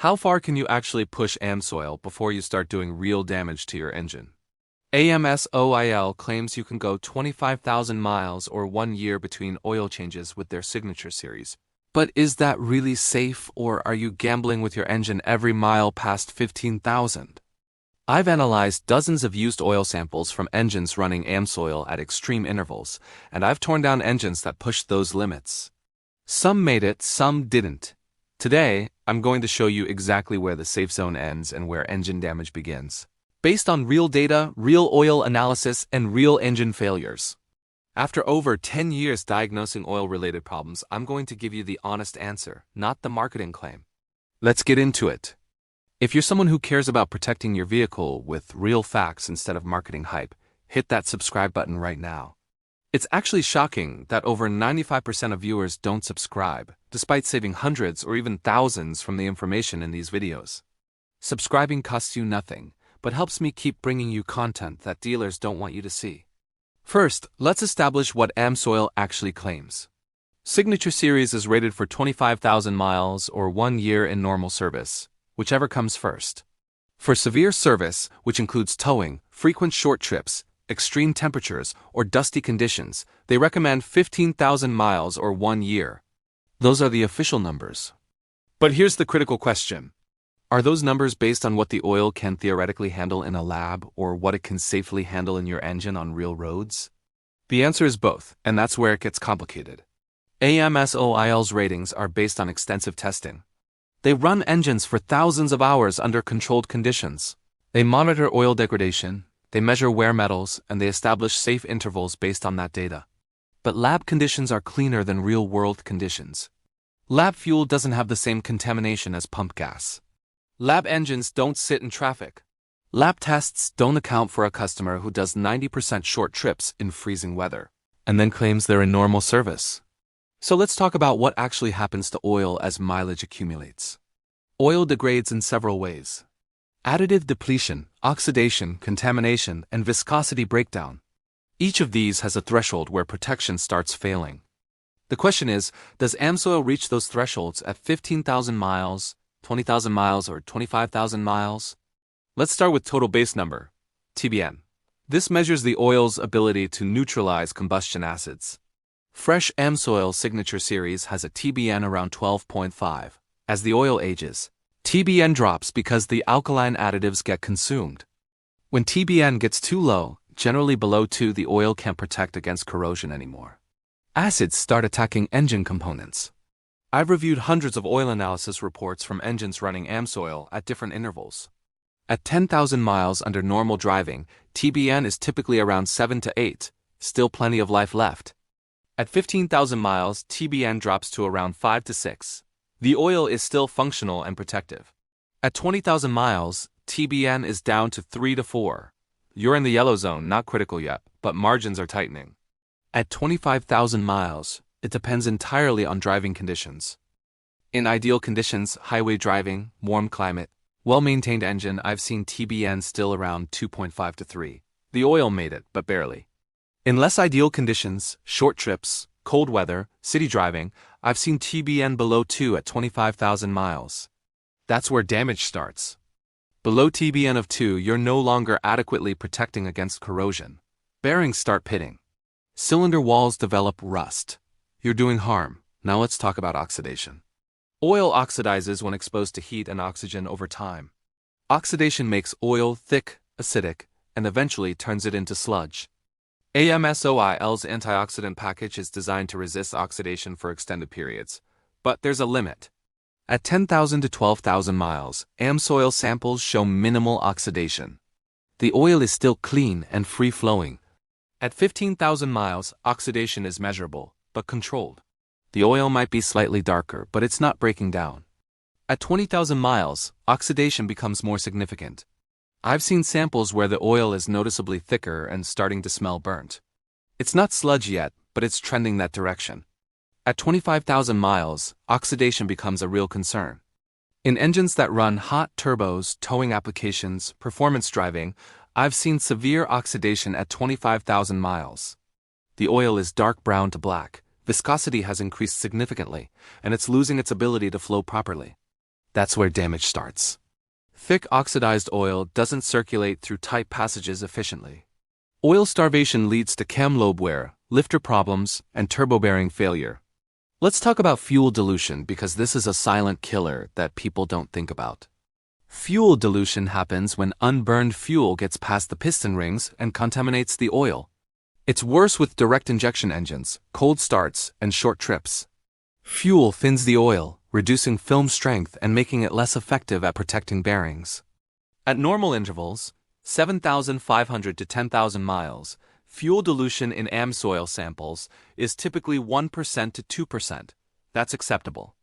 How far can you actually push AMSOIL before you start doing real damage to your engine? AMSOIL claims you can go 25,000 miles or 1 year between oil changes with their signature series. But is that really safe, or are you gambling with your engine every mile past 15,000? I've analyzed dozens of used oil samples from engines running AMSOIL at extreme intervals, and I've torn down engines that pushed those limits. Some made it, some didn't. Today, I'm going to show you exactly where the safe zone ends and where engine damage begins, based on real data, real oil analysis, and real engine failures. After over 10 years diagnosing oil-related problems, I'm going to give you the honest answer, not the marketing claim. Let's get into it. If you're someone who cares about protecting your vehicle with real facts instead of marketing hype, hit that subscribe button right now. It's actually shocking that over 95% of viewers don't subscribe, despite saving hundreds or even thousands from the information in these videos. Subscribing costs you nothing, but helps me keep bringing you content that dealers don't want you to see. First, let's establish what AMSOIL actually claims. Signature Series is rated for 25,000 miles or 1 year in normal service, whichever comes first. For severe service, which includes towing, frequent short trips, extreme temperatures, or dusty conditions, they recommend 15,000 miles or 1 year. Those are the official numbers. But here's the critical question. Are those numbers based on what the oil can theoretically handle in a lab or what it can safely handle in your engine on real roads? The answer is both, and that's where it gets complicated. AMSOIL's ratings are based on extensive testing. They run engines for thousands of hours under controlled conditions. They monitor oil degradation, they measure wear metals, and they establish safe intervals based on that data. But lab conditions are cleaner than real-world conditions. Lab fuel doesn't have the same contamination as pump gas. Lab engines don't sit in traffic. Lab tests don't account for a customer who does 90% short trips in freezing weather, and then claims they're in normal service. So let's talk about what actually happens to oil as mileage accumulates. Oil degrades in several ways. Additive depletion, oxidation, contamination, and viscosity breakdown. Each of these has a threshold where protection starts failing. The question is, does AMSOIL reach those thresholds at 15,000 miles, 20,000 miles, or 25,000 miles? Let's start with total base number, TBN. This measures the oil's ability to neutralize combustion acids. Fresh AMSOIL Signature Series has a TBN around 12.5. As the oil ages, TBN drops because the alkaline additives get consumed. When TBN gets too low, generally below 2, the oil can't protect against corrosion anymore. Acids start attacking engine components. I've reviewed hundreds of oil analysis reports from engines running AMSOIL at different intervals. At 10,000 miles under normal driving, TBN is typically around 7 to 8, still plenty of life left. At 15,000 miles, TBN drops to around 5 to 6. The oil is still functional and protective. At 20,000 miles, TBN is down to 3 to 4. You're in the yellow zone, not critical yet, but margins are tightening. At 25,000 miles, it depends entirely on driving conditions. In ideal conditions, highway driving, warm climate, well-maintained engine, I've seen TBN still around 2.5 to 3. The oil made it, but barely. In less ideal conditions, short trips, cold weather, city driving, I've seen TBN below 2 at 25,000 miles. That's where damage starts. Below TBN of 2, you're no longer adequately protecting against corrosion. Bearings start pitting. Cylinder walls develop rust. You're doing harm. Now let's talk about oxidation. Oil oxidizes when exposed to heat and oxygen over time. Oxidation makes oil thick, acidic, and eventually turns it into sludge. AMSOIL's antioxidant package is designed to resist oxidation for extended periods, but there's a limit. At 10,000 to 12,000 miles, AMSOIL samples show minimal oxidation. The oil is still clean and free-flowing. At 15,000 miles, oxidation is measurable, but controlled. The oil might be slightly darker, but it's not breaking down. At 20,000 miles, oxidation becomes more significant. I've seen samples where the oil is noticeably thicker and starting to smell burnt. It's not sludge yet, but it's trending that direction. At 25,000 miles, oxidation becomes a real concern. In engines that run hot turbos, towing applications, performance driving, I've seen severe oxidation at 25,000 miles. The oil is dark brown to black, viscosity has increased significantly, and it's losing its ability to flow properly. That's where damage starts. Thick oxidized oil doesn't circulate through tight passages efficiently. Oil starvation leads to cam lobe wear, lifter problems, and turbo bearing failure. Let's talk about fuel dilution because this is a silent killer that people don't think about. Fuel dilution happens when unburned fuel gets past the piston rings and contaminates the oil. It's worse with direct injection engines, cold starts, and short trips. Fuel thins the oil, reducing film strength and making it less effective at protecting bearings. At normal intervals, 7,500 to 10,000 miles, fuel dilution in AMSOIL samples is typically 1% to 2%. That's acceptable.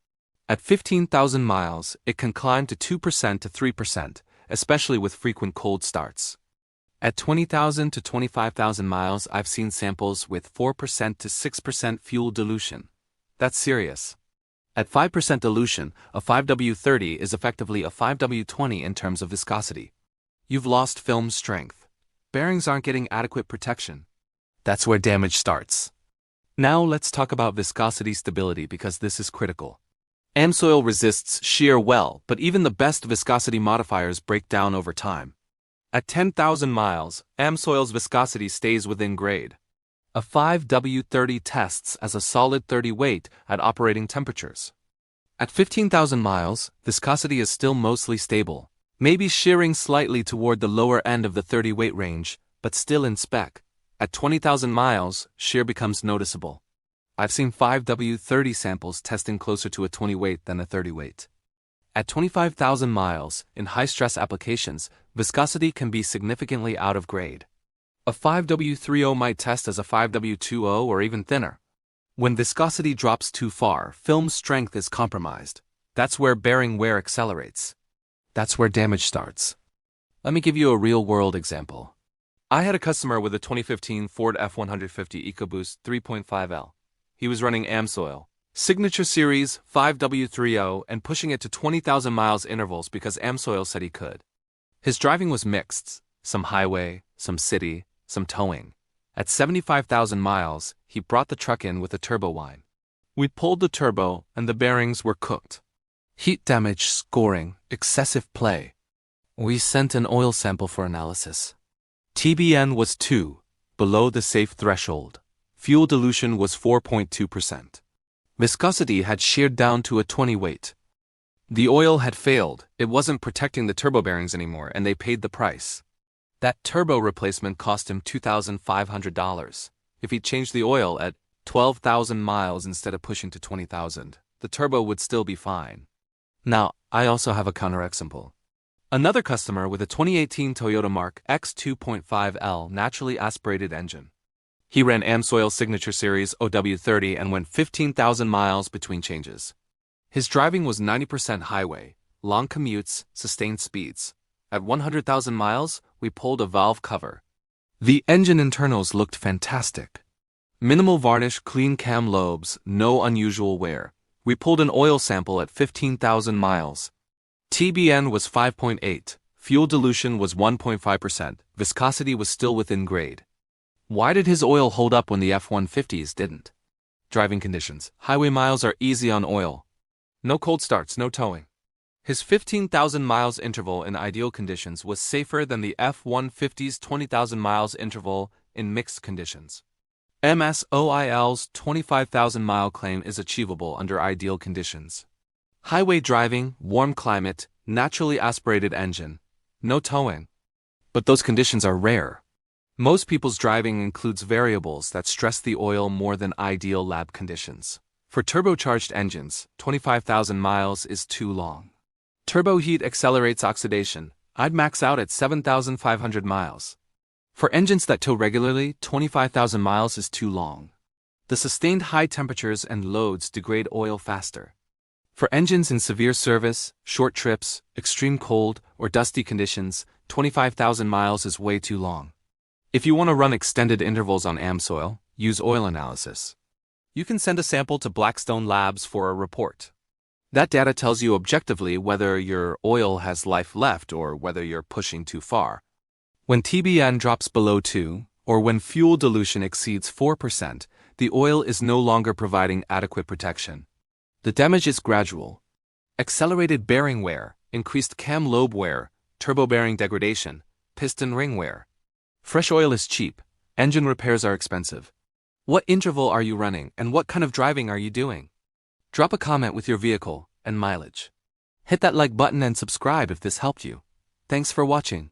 At 15,000 miles, it can climb to 2% to 3%, especially with frequent cold starts. At 20,000 to 25,000 miles, I've seen samples with 4% to 6% fuel dilution. That's serious. At 5% dilution, a 5W30 is effectively a 5W20 in terms of viscosity. You've lost film strength. Bearings aren't getting adequate protection. That's where damage starts. Now let's talk about viscosity stability because this is critical. AMSOIL resists shear well, but even the best viscosity modifiers break down over time. At 10,000 miles, AMSOIL's viscosity stays within grade. A 5W30 tests as a solid 30 weight at operating temperatures. At 15,000 miles, viscosity is still mostly stable, maybe shearing slightly toward the lower end of the 30 weight range, but still in spec. At 20,000 miles, shear becomes noticeable. I've seen 5W30 samples testing closer to a 20 weight than a 30 weight. At 25,000 miles, in high-stress applications, viscosity can be significantly out of grade. A 5W30 might test as a 5W20 or even thinner. When viscosity drops too far, film strength is compromised. That's where bearing wear accelerates. That's where damage starts. Let me give you a real-world example. I had a customer with a 2015 Ford F-150 EcoBoost 3.5L. He was running AMSOIL, Signature Series 5W30 and pushing it to 20,000 miles intervals because AMSOIL said he could. His driving was mixed, some highway, some city, some towing. At 75,000 miles, he brought the truck in with a turbo whine. We pulled the turbo and the bearings were cooked. Heat damage, scoring, excessive play. We sent an oil sample for analysis. TBN was 2, below the safe threshold. Fuel dilution was 4.2%. Viscosity had sheared down to a 20 weight. The oil had failed, it wasn't protecting the turbo bearings anymore, and they paid the price. That turbo replacement cost him $2,500. If he changed the oil at 12,000 miles instead of pushing to 20,000, the turbo would still be fine. Now, I also have a counterexample. Another customer with a 2018 Toyota Mark X 2.5L naturally aspirated engine. He ran AMSOIL Signature Series OW30 and went 15,000 miles between changes. His driving was 90% highway, long commutes, sustained speeds. At 100,000 miles, we pulled a valve cover. The engine internals looked fantastic. Minimal varnish, clean cam lobes, no unusual wear. We pulled an oil sample at 15,000 miles. TBN was 5.8, fuel dilution was 1.5%, viscosity was still within grade. Why did his oil hold up when the F-150s didn't? Driving conditions. Highway miles are easy on oil. No cold starts, no towing. His 15,000 miles interval in ideal conditions was safer than the F-150's 20,000 miles interval in mixed conditions. AMSOIL's 25,000 mile claim is achievable under ideal conditions. Highway driving, warm climate, naturally aspirated engine, no towing. But those conditions are rare. Most people's driving includes variables that stress the oil more than ideal lab conditions. For turbocharged engines, 25,000 miles is too long. Turbo heat accelerates oxidation. I'd max out at 7,500 miles. For engines that tow regularly, 25,000 miles is too long. The sustained high temperatures and loads degrade oil faster. For engines in severe service, short trips, extreme cold, or dusty conditions, 25,000 miles is way too long. If you want to run extended intervals on AMSOIL, use oil analysis. You can send a sample to Blackstone Labs for a report. That data tells you objectively whether your oil has life left or whether you're pushing too far. When TBN drops below 2, or when fuel dilution exceeds 4%, the oil is no longer providing adequate protection. The damage is gradual. accelerated bearing wear, increased cam lobe wear, turbo bearing degradation, piston ring wear. Fresh oil is cheap, engine repairs are expensive. What interval are you running and what kind of driving are you doing? Drop a comment with your vehicle and mileage. Hit that like button and subscribe if this helped you. Thanks for watching.